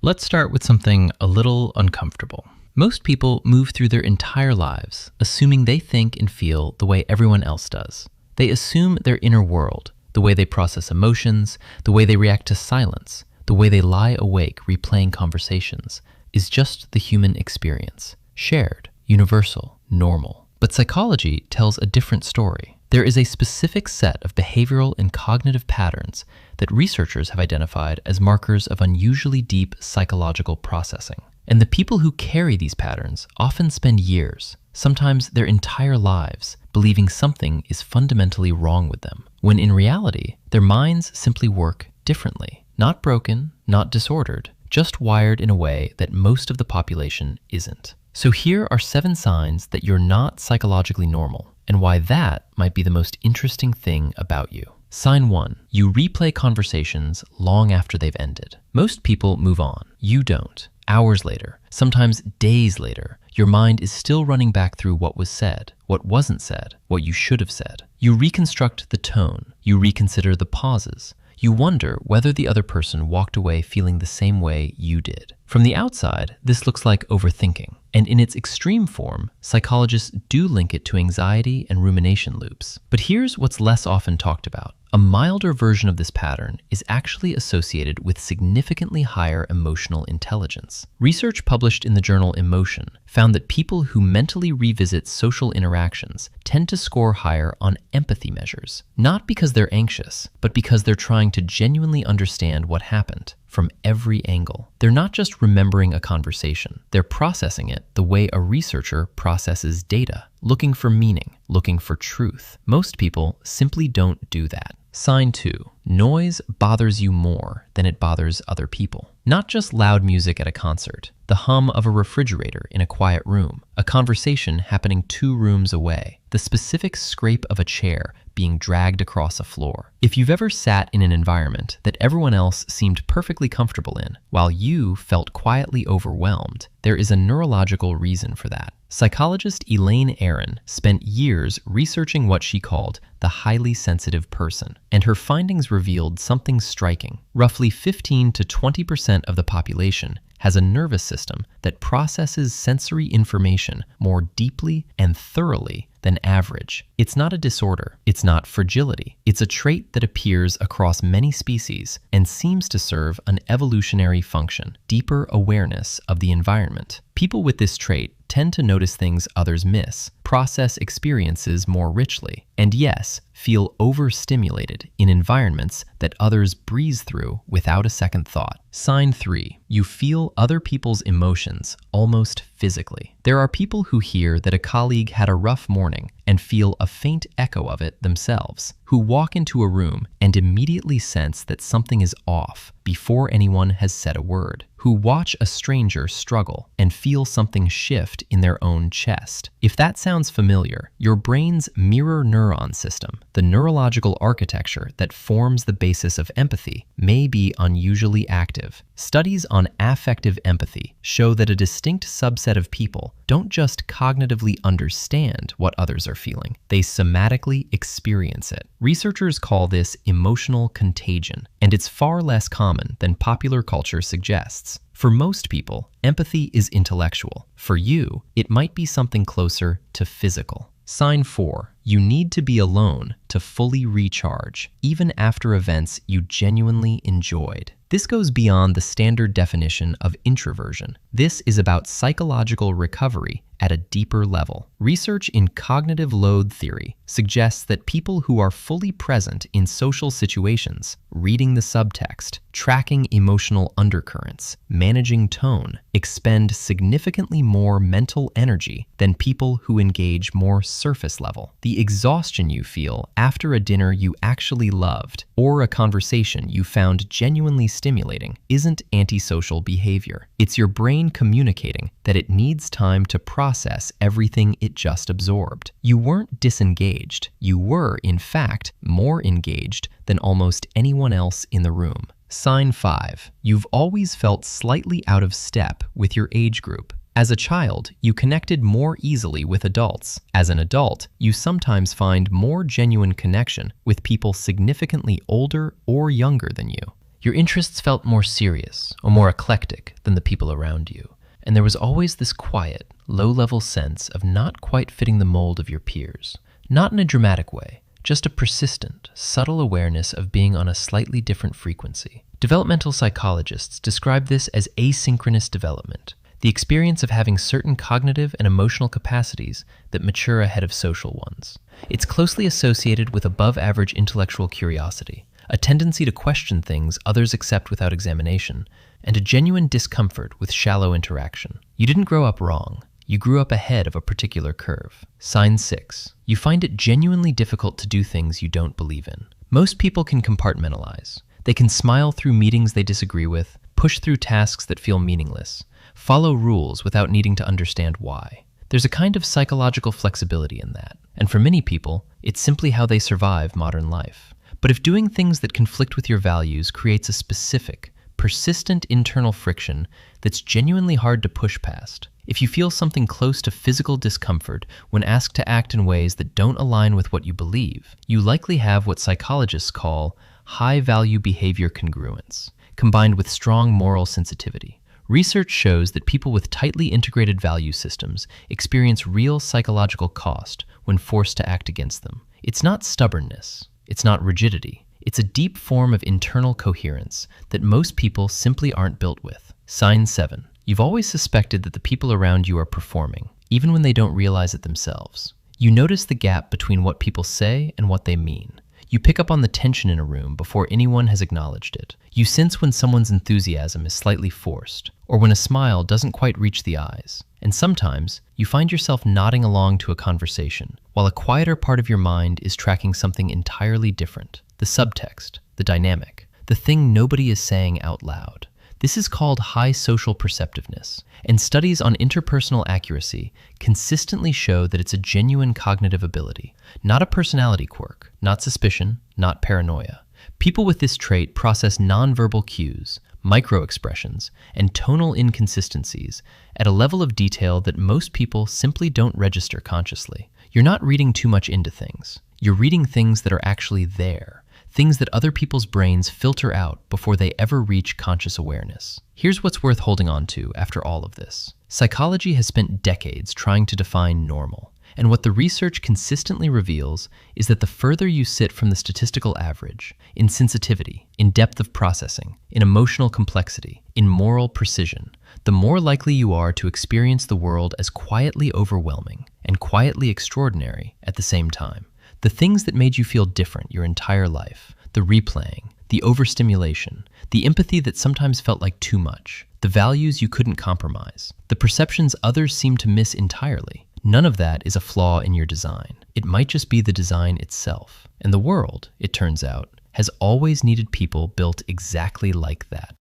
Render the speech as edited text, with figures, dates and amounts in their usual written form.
Let's start with something a little uncomfortable. Most people move through their entire lives assuming they think and feel the way everyone else does. They assume their inner world, the way they process emotions, the way they react to silence, the way they lie awake replaying conversations, is just the human experience, shared, universal, normal. But psychology tells a different story. There is a specific set of behavioral and cognitive patterns that researchers have identified as markers of unusually deep psychological processing. And the people who carry these patterns often spend years, sometimes their entire lives, believing something is fundamentally wrong with them, when in reality, their minds simply work differently. Not broken, not disordered, just wired in a way that most of the population isn't. So here are 7 signs that you're not psychologically normal, and why that might be the most interesting thing about you. Sign 1, you replay conversations long after they've ended. Most people move on. You don't. Hours later, sometimes days later, your mind is still running back through what was said, what wasn't said, what you should have said. You reconstruct the tone. You reconsider the pauses. You wonder whether the other person walked away feeling the same way you did. From the outside, this looks like overthinking. And in its extreme form, psychologists do link it to anxiety and rumination loops. But here's what's less often talked about. A milder version of this pattern is actually associated with significantly higher emotional intelligence. Research published in the journal Emotion found that people who mentally revisit social interactions tend to score higher on empathy measures, not because they're anxious, but because they're trying to genuinely understand what happened from every angle. They're not just remembering a conversation, they're processing it the way a researcher processes data, looking for meaning, looking for truth. Most people simply don't do that. Sign 2, noise bothers you more than it bothers other people. Not just loud music at a concert, the hum of a refrigerator in a quiet room, a conversation happening 2 rooms away, the specific scrape of a chair being dragged across a floor. If you've ever sat in an environment that everyone else seemed perfectly comfortable in, while you felt quietly overwhelmed, there is a neurological reason for that. Psychologist Elaine Aron spent years researching what she called the highly sensitive person, and her findings revealed something striking. Roughly 15 to 20% of the population has a nervous system that processes sensory information more deeply and thoroughly than average. It's not a disorder. It's not fragility. It's a trait that appears across many species and seems to serve an evolutionary function, deeper awareness of the environment. People with this trait tend to notice things others miss, process experiences more richly, and yes, feel overstimulated in environments that others breeze through without a second thought. Sign 3, you feel other people's emotions almost physically. There are people who hear that a colleague had a rough morning and feel a faint echo of it themselves, who walk into a room and immediately sense that something is off before anyone has said a word, who watch a stranger struggle and feel something shift in their own chest. If that sounds familiar, your brain's mirror neuron system, the neurological architecture that forms the basis of empathy, may be unusually active. Studies on affective empathy show that a distinct subset of people don't just cognitively understand what others are feeling, they somatically experience it. Researchers call this emotional contagion, and it's far less common than popular culture suggests. For most people, empathy is intellectual. For you, it might be something closer to physical. Sign 4, you need to be alone to fully recharge, even after events you genuinely enjoyed. This goes beyond the standard definition of introversion. This is about psychological recovery at a deeper level. Research in cognitive load theory suggests that people who are fully present in social situations, reading the subtext, tracking emotional undercurrents, managing tone, expend significantly more mental energy than people who engage more surface level. The exhaustion you feel after a dinner you actually loved or a conversation you found genuinely stimulating isn't antisocial behavior. It's your brain communicating that it needs time to process everything it just absorbed. You weren't disengaged. You were, in fact, more engaged than almost anyone else in the room. Sign 5. You've always felt slightly out of step with your age group. As a child, you connected more easily with adults. As an adult, you sometimes find more genuine connection with people significantly older or younger than you. Your interests felt more serious or more eclectic than the people around you, and there was always this quiet, low-level sense of not quite fitting the mold of your peers. Not in a dramatic way, just a persistent, subtle awareness of being on a slightly different frequency. Developmental psychologists describe this as asynchronous development, the experience of having certain cognitive and emotional capacities that mature ahead of social ones. It's closely associated with above-average intellectual curiosity, a tendency to question things others accept without examination, and a genuine discomfort with shallow interaction. You didn't grow up wrong. You grew up ahead of a particular curve. Sign 6. You find it genuinely difficult to do things you don't believe in. Most people can compartmentalize. They can smile through meetings they disagree with, push through tasks that feel meaningless, follow rules without needing to understand why. There's a kind of psychological flexibility in that, and for many people, it's simply how they survive modern life. But if doing things that conflict with your values creates a specific, persistent internal friction that's genuinely hard to push past, if you feel something close to physical discomfort when asked to act in ways that don't align with what you believe, you likely have what psychologists call high-value behavior congruence, combined with strong moral sensitivity. Research shows that people with tightly integrated value systems experience real psychological cost when forced to act against them. It's not stubbornness. It's not rigidity. It's a deep form of internal coherence that most people simply aren't built with. Sign 7. You've always suspected that the people around you are performing, even when they don't realize it themselves. You notice the gap between what people say and what they mean. You pick up on the tension in a room before anyone has acknowledged it. You sense when someone's enthusiasm is slightly forced, or when a smile doesn't quite reach the eyes. And sometimes, you find yourself nodding along to a conversation, while a quieter part of your mind is tracking something entirely different. The subtext, the dynamic, the thing nobody is saying out loud. This is called high social perceptiveness, and studies on interpersonal accuracy consistently show that it's a genuine cognitive ability, not a personality quirk, not suspicion, not paranoia. People with this trait process nonverbal cues, microexpressions, and tonal inconsistencies at a level of detail that most people simply don't register consciously. You're not reading too much into things. You're reading things that are actually there. Things that other people's brains filter out before they ever reach conscious awareness. Here's what's worth holding on to after all of this. Psychology has spent decades trying to define normal, and what the research consistently reveals is that the further you sit from the statistical average, in sensitivity, in depth of processing, in emotional complexity, in moral precision, the more likely you are to experience the world as quietly overwhelming and quietly extraordinary at the same time. The things that made you feel different your entire life, the replaying, the overstimulation, the empathy that sometimes felt like too much, the values you couldn't compromise, the perceptions others seem to miss entirely. None of that is a flaw in your design. It might just be the design itself. And the world, it turns out, has always needed people built exactly like that.